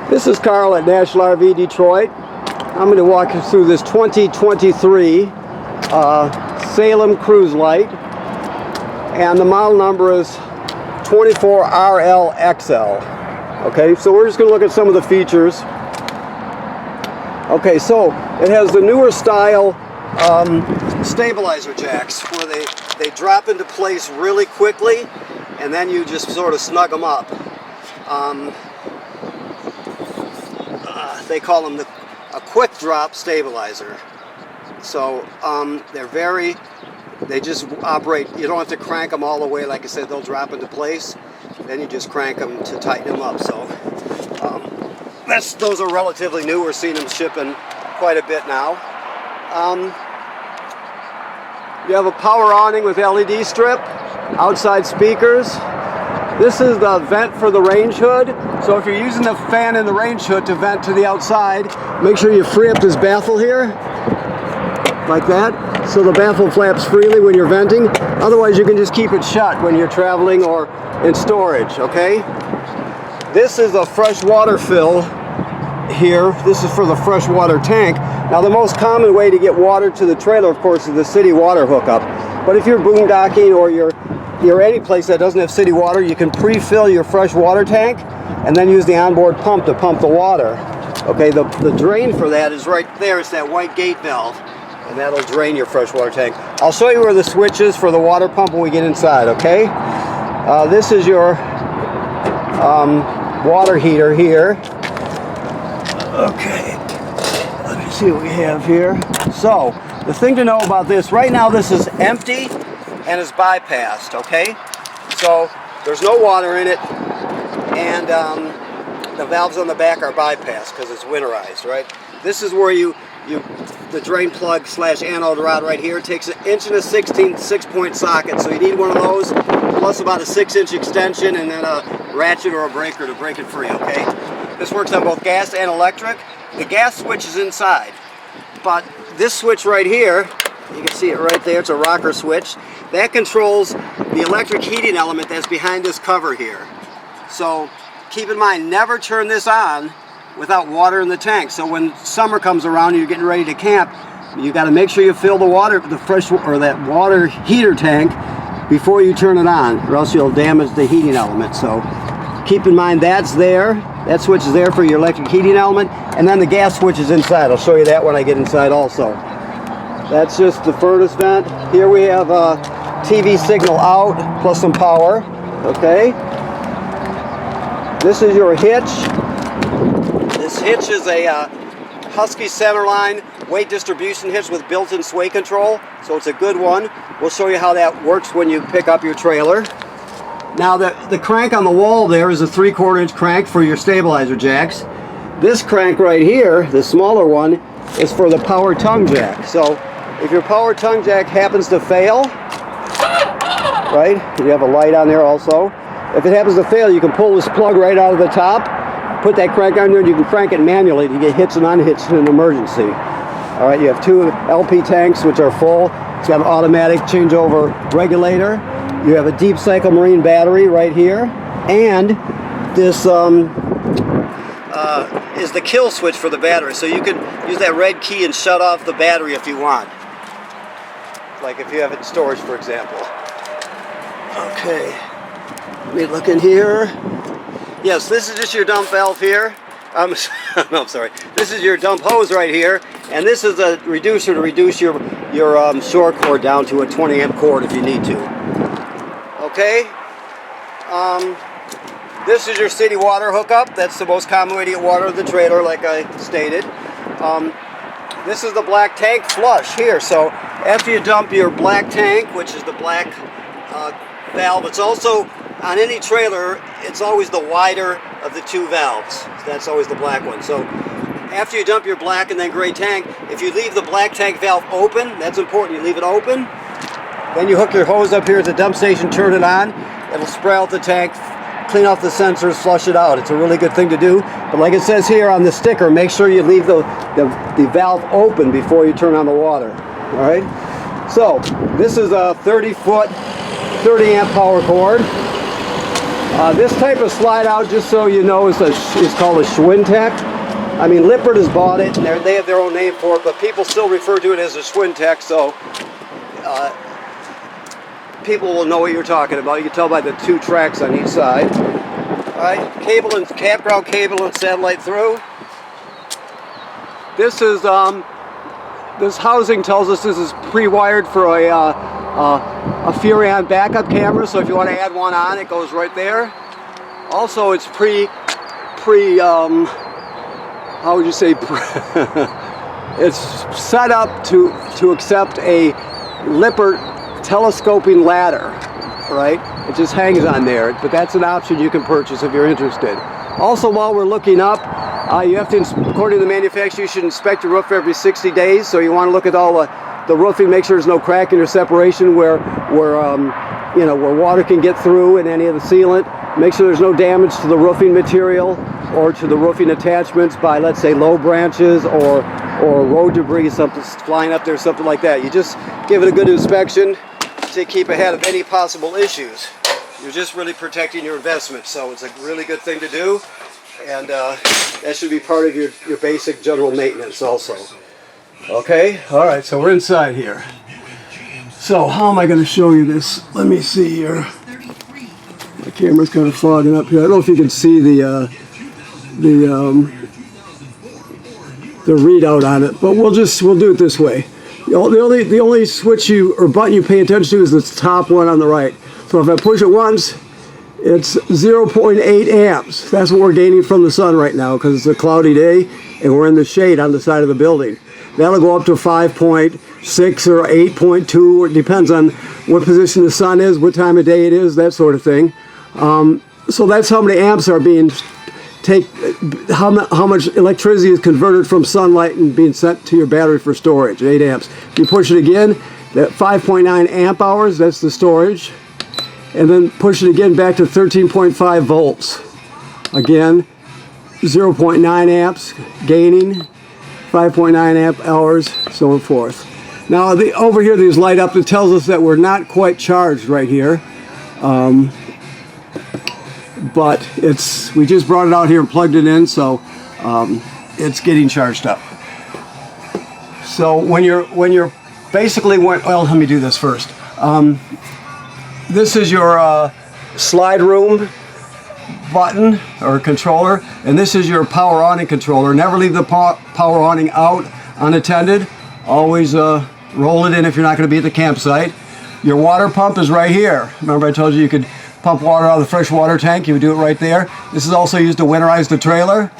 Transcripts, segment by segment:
This is Carl at National RV Detroit. I'm going to walk you through this 2023 Salem Cruise Lite, and the model number is 24RLXL. Okay, so we're just going to look at some of the features. Okay, so it has the newer style stabilizer jacks where they drop into place really quickly, and then you just sort of snug them up. They call them a quick drop stabilizer. So they just operate, you don't have to crank them all the way. Like I said, they'll drop into place. Then you just crank them to tighten them up. So those are relatively new. We're seeing them shipping quite a bit now. You have a power awning with LED strip, outside speakers. This is the vent for the range hood. So if you're using the fan in the range hood to vent to the outside, make sure you free up this baffle here, like that, so the baffle flaps freely when you're venting. Otherwise, you can just keep it shut when you're traveling or in storage, okay? This is a fresh water fill here. This is for the fresh water tank. Now, the most common way to get water to the trailer, of course, is the city water hookup. But if you're boondocking or you're any place that doesn't have city water, you can pre-fill your fresh water tank and then use the onboard pump to pump the water. Okay, the drain for that is right there. It's that white gate valve, and that'll drain your fresh water tank. I'll show you where the switch is for the water pump when we get inside, okay? This is your water heater here. Okay, let me see what we have here. So, the thing to know about this, right now this is empty and is bypassed, okay? So there's no water in it, and the valves on the back are bypassed because it's winterized, right? This is where the drain plug / anode rod right here takes an 1.16" 6-point socket, so you need one of those, plus about a 6-inch extension, and then a ratchet or a breaker to break it free, okay? This works on both gas and electric. The gas switch is inside, but this switch right here, you can see it right there, it's a rocker switch. That controls the electric heating element that's behind this cover here. So keep in mind, never turn this on without water in the tank. So when summer comes around and you're getting ready to camp, you got to make sure you fill the water, that water heater tank before you turn it on, or else you'll damage the heating element. So keep in mind that's there. That switch is there for your electric heating element, and then the gas switch is inside. I'll show you that when I get inside also. That's just the furnace vent. Here we have a TV signal out plus some power, okay? This is your hitch. This hitch is a Husky centerline weight distribution hitch with built-in sway control, so it's a good one. We'll show you how that works when you pick up your trailer. Now the crank on the wall there is a 3/4 inch crank for your stabilizer jacks. This crank right here, the smaller one, is for the power tongue jack. So if your power tongue jack happens to fail, right, you have a light on there also. If it happens to fail, you can pull this plug right out of the top, put that crank on there, and you can crank it manually to get hits and unhits in an emergency. All right, you have 2 LP tanks which are full. It's got an automatic changeover regulator. You have a deep cycle marine battery right here, and this is the kill switch for the battery. So you can use that red key and shut off the battery if you want, like if you have it in storage, for example. Okay, let me look in here. Yes, this is just your dump valve here. No, I'm sorry. This is your dump hose right here, and this is a reducer to reduce your short cord down to a 20 amp cord if you need to. Okay. This is your city water hookup. That's the most common way to get water to the trailer, like I stated. This is the black tank flush here. So after you dump your black tank, which is the black valve, it's also on any trailer, it's always the wider of the 2 valves. So that's always the black one. So after you dump your black and then gray tank, if you leave the black tank valve open, that's important, you leave it open, then you hook your hose up here at the dump station, turn it on, it'll spray out the tank, clean off the sensors, flush it out. It's a really good thing to do. But like it says here on the sticker, make sure you leave the valve open before you turn on the water. All right? So this is a 30-foot, 30 amp power cord. This type of slide out, just so you know, is called a Schwintech. I mean, Lippert has bought it, and they have their own name for it, but people still refer to it as a Schwintech, so people will know what you're talking about. You can tell by the 2 tracks on each side. All right, cable and campground cable and satellite through. This is this housing tells us this is pre-wired for a Furrion backup camera, so if you want to add one on, it goes right there. Also, it's how would you say? It's set up to accept a Lippert telescoping ladder, right? It just hangs on there, but that's an option you can purchase if you're interested. Also, while we're looking up, you have to, according to the manufacturer, you should inspect your roof every 60 days. So you want to look at all the roofing, make sure there's no cracking or separation where water can get through in any of the sealant. Make sure there's no damage to the roofing material or to the roofing attachments by, let's say, low branches or road debris, something flying up there, something like that. You just give it a good inspection to keep ahead of any possible issues. You're just really protecting your investment, so it's a really good thing to do, and that should be part of your basic general maintenance also. Okay, all right, so we're inside here. So how am I going to show you this? Let me see here. My camera's kind of fogging up here. I don't know if you can see the readout on it, but we'll do it this way. The only switch or button you pay attention to is this top one on the right. So if I push it once, it's 0.8 amps. That's what we're gaining from the sun right now because it's a cloudy day and we're in the shade on the side of the building. That'll go up to 5.6 or 8.2. It depends on what position the sun is, what time of day it is, that sort of thing. So that's how many amps are being how much electricity is converted from sunlight and being sent to your battery for storage, 8 amps. If you push it again, that 5.9 amp hours, that's the storage. And then push it again back to 13.5 volts. Again, 0.9 amps gaining, 5.9 amp hours, so on forth. Now over here, these light up, it tells us that we're not quite charged right here. But we just brought it out here and plugged it in, so it's getting charged up. So when you're basically, well, let me do this first. This is your slide room button or controller, and this is your power awning controller. Never leave the power awning out unattended. Always roll it in if you're not going to be at the campsite. Your water pump is right here. Remember I told you could pump water out of the fresh water tank. You would do it right there. This is also used to winterize the trailer.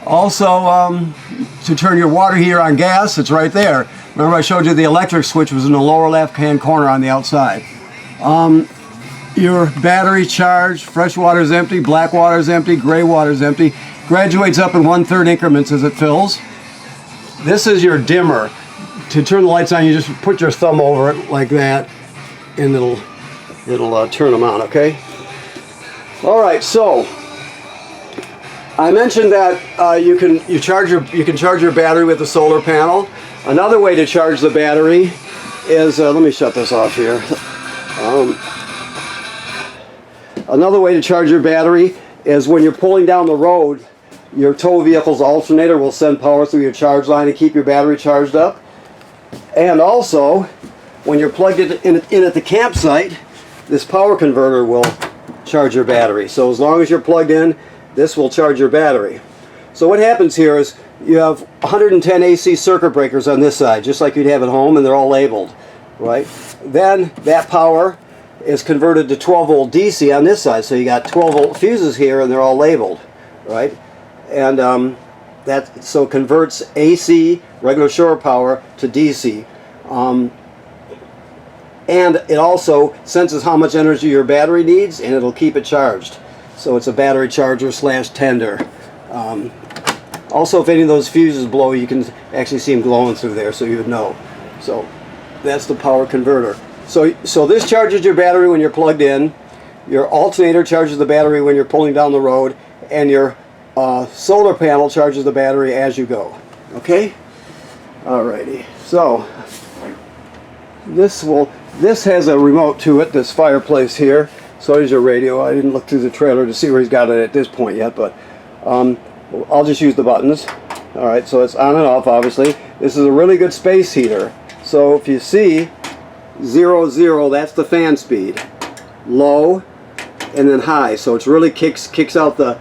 Also, to turn your water heater on gas, it's right there. Remember I showed you the electric switch was in the lower left-hand corner on the outside. Your battery charged, fresh water is empty, black water is empty, gray water is empty. Graduates up in 1/3 increments as it fills. This is your dimmer. To turn the lights on, you just put your thumb over it like that, and it'll turn them on. Okay. All right. So I mentioned that you can charge your battery with the solar panel. Another way to charge the battery is let me shut this off here. Another way to charge your battery is when you're pulling down the road, your tow vehicle's alternator will send power through your charge line to keep your battery charged up. And also, when you're plugged in at the campsite, this power converter will charge your battery. So as long as you're plugged in, this will charge your battery. So what happens here is you have 110 AC circuit breakers on this side, just like you'd have at home, and they're all labeled, right? Then that power is converted to 12 volt DC on this side. So you got 12 volt fuses here, and they're all labeled, right? And that so converts AC, regular shore power, to DC. And it also senses how much energy your battery needs, and it'll keep it charged. So it's a battery charger / tender. Also, if any of those fuses blow, you can actually see them glowing through there, so you would know. So that's the power converter. So this charges your battery when you're plugged in. Your alternator charges the battery when you're pulling down the road, and your solar panel charges the battery as you go. Okay? Alrighty. So this has a remote to it, this fireplace here. So is your radio. I didn't look through the trailer to see where he's got it at this point yet, but I'll just use the buttons. Alright, so it's on and off, obviously. This is a really good space heater. So if you see 0, 0, that's the fan speed. Low and then high. So it's really kicks out the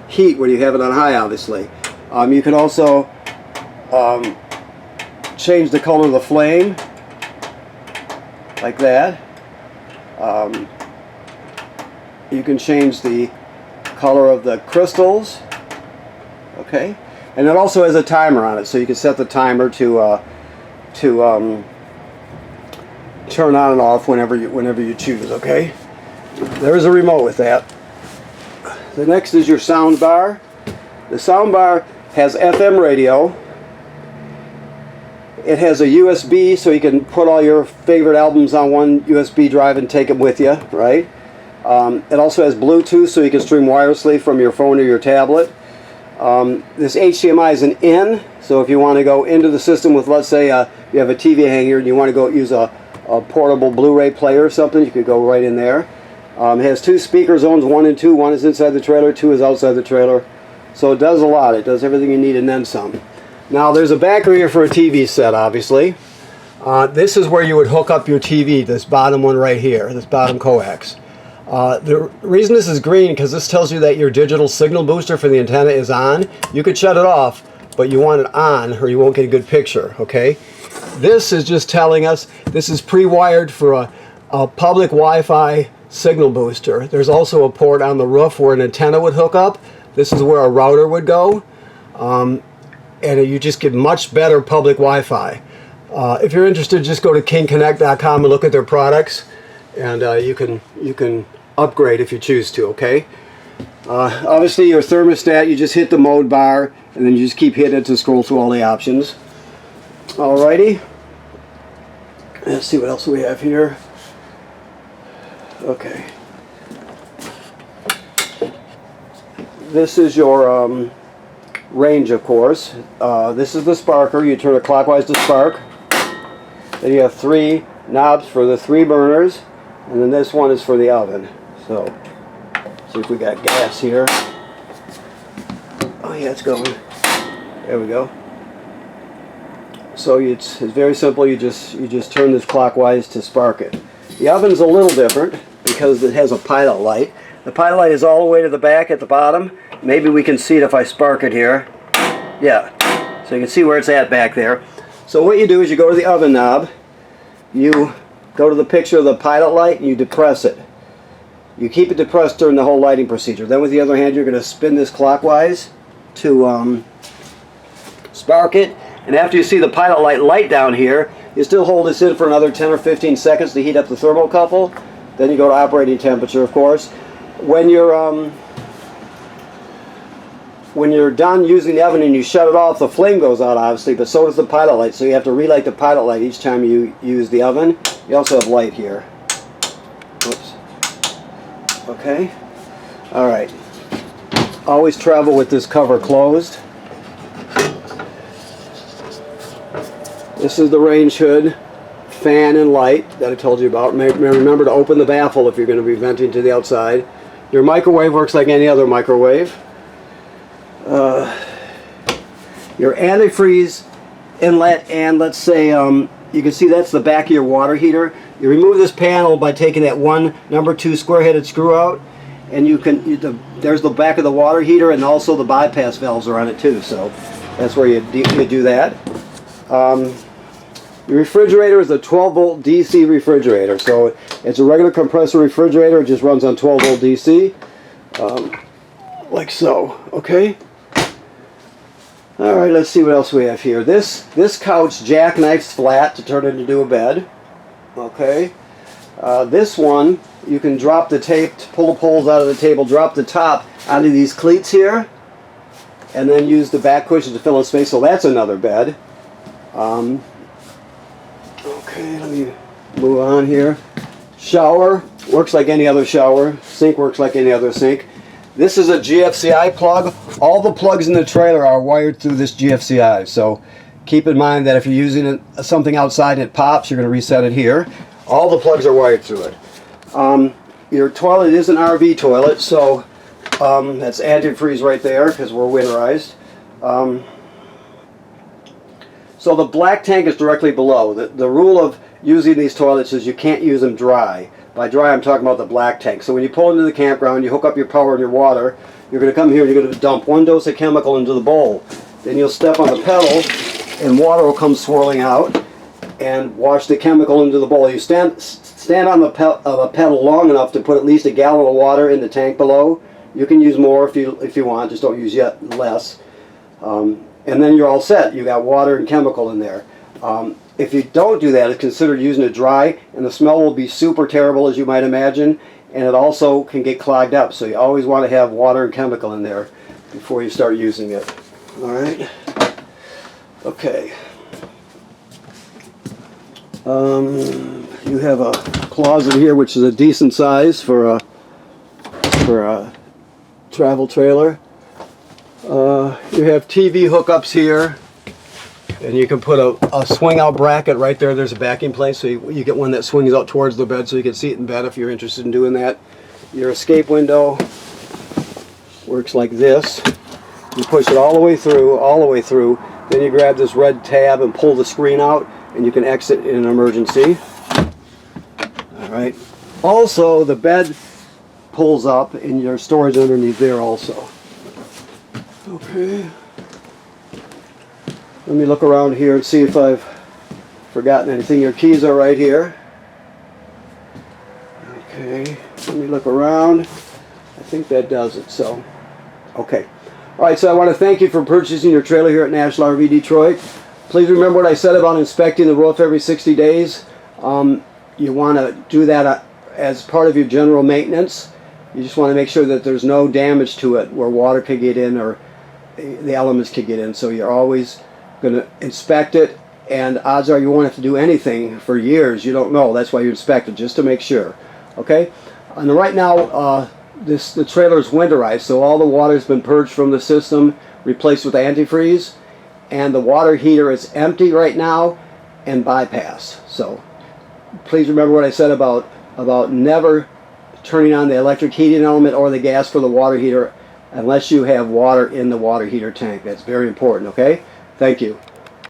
heat when you have it on high, obviously. You can also change the color of the flame like that. You can change the color of the crystals. Okay, and it also has a timer on it, so you can set the timer to turn on and off whenever you choose. Okay, there is a remote with that. The next is your sound bar. The sound bar has FM radio. It has a USB, so you can put all your favorite albums on one USB drive and take them with you, right? It also has Bluetooth, so you can stream wirelessly from your phone or your tablet. This HDMI is an in, so if you want to go into the system with, let's say, you have a TV hanger and you want to go use a portable Blu-ray player or something, you could go right in there. It has 2 speaker zones, 1 and 2. 1 is inside the trailer, 2 is outside the trailer. So it does a lot. It does everything you need and then some. Now there's a backer here for a TV set, obviously. This is where you would hook up your TV, this bottom one right here, this bottom coax. The reason this is green, because this tells you that your digital signal booster for the antenna is on. You could shut it off, but you want it on or you won't get a good picture, okay? This is just telling us this is pre-wired for a public Wi-Fi signal booster. There's also a port on the roof where an antenna would hook up. This is where a router would go. And you just get much better public Wi-Fi. If you're interested, just go to kingconnect.com and look at their products, and you can upgrade if you choose to. Okay. Obviously, your thermostat, you just hit the mode bar, and then you just keep hitting it to scroll through all the options. Alrighty. Let's see what else we have here. Okay. This is your range, of course. This is the sparker. You turn it clockwise to spark. Then you have 3 knobs for the 3 burners, and then this one is for the oven. So, see if we got gas here. Oh yeah, it's going. There we go. So it's very simple. You just turn this clockwise to spark it. The oven's a little different because it has a pilot light. The pilot light is all the way to the back at the bottom. Maybe we can see it if I spark it here. Yeah, so you can see where it's at back there. So what you do is you go to the oven knob, you go to the picture of the pilot light, and you depress it. You keep it depressed during the whole lighting procedure. Then with the other hand, you're going to spin this clockwise to spark it. And after you see the pilot light down here, you still hold this in for another 10 or 15 seconds to heat up the thermocouple. Then you go to operating temperature, of course. When you're done using the oven and you shut it off, the flame goes out, obviously, but so does the pilot light. So you have to relight the pilot light each time you use the oven. You also have light here. Oops. Okay. All right. Always travel with this cover closed. This is the range hood, fan and light that I told you about. Remember to open the baffle if you're going to be venting to the outside. Your microwave works like any other microwave. Your antifreeze inlet, and let's say you can see that's the back of your water heater. You remove this panel by taking that one number 2 square-headed screw out, and there's the back of the water heater, and also the bypass valves are on it too. So that's where you do that. Your refrigerator is a 12-volt DC refrigerator, so it's a regular compressor refrigerator. It just runs on 12-volt DC, like so. Okay. All right, let's see what else we have here. This couch jackknifes flat to turn it into a bed. Okay. This one, you can drop the tape, pull the poles out of the table, drop the top onto these cleats here, and then use the back cushion to fill in space. So that's another bed. Okay, let me move on here. Shower works like any other shower. Sink works like any other sink. This is a GFCI plug. All the plugs in the trailer are wired through this GFCI. So keep in mind that if you're using something outside and it pops, you're going to reset it here. All the plugs are wired through it. your toilet is an RV toilet, so that's antifreeze right there because we're winterized. So the black tank is directly below. The rule of using these toilets is you can't use them dry. By dry, I'm talking about the black tank. So when you pull into the campground, you hook up your power and your water, you're going to come here and you're going to dump 1 dose of chemical into the bowl. Then you'll step on the pedal and water will come swirling out and wash the chemical into the bowl. You stand on the pedal long enough to put at least a gallon of water in the tank below. You can use more if you want, just don't use yet less. And then you're all set. You got water and chemical in there. If you don't do that, it's considered using it dry, and the smell will be super terrible, as you might imagine, and it also can get clogged up. So you always want to have water and chemical in there before you start using it. All right. Okay. You have a closet here, which is a decent size for a travel trailer. You have TV hookups here, and you can put a swing out bracket right there. There's a backing place, so you get one that swings out towards the bed so you can see it in bed if you're interested in doing that. Your escape window works like this. You push it all the way through, then you grab this red tab and pull the screen out, and you can exit in an emergency. Alright. Also, the bed pulls up and your storage underneath there also. Okay. Let me look around here and see if I've forgotten anything. Your keys are right here. Okay. Let me look around. I think that does it. So, okay. Alright, so I want to thank you for purchasing your trailer here at National RV Detroit. Please remember what I said about inspecting the roof every 60 days. You want to do that as part of your general maintenance. You just want to make sure that there's no damage to it where water could get in or the elements could get in. So you're always going to inspect it, and odds are you won't have to do anything for years. You don't know. That's why you inspect it, just to make sure. Okay? And right now, the trailer is winterized, so all the water has been purged from the system, replaced with antifreeze, and the water heater is empty right now and bypassed. So please remember what I said about never turning on the electric heating element or the gas for the water heater unless you have water in the water heater tank. That's very important, okay? Thank you.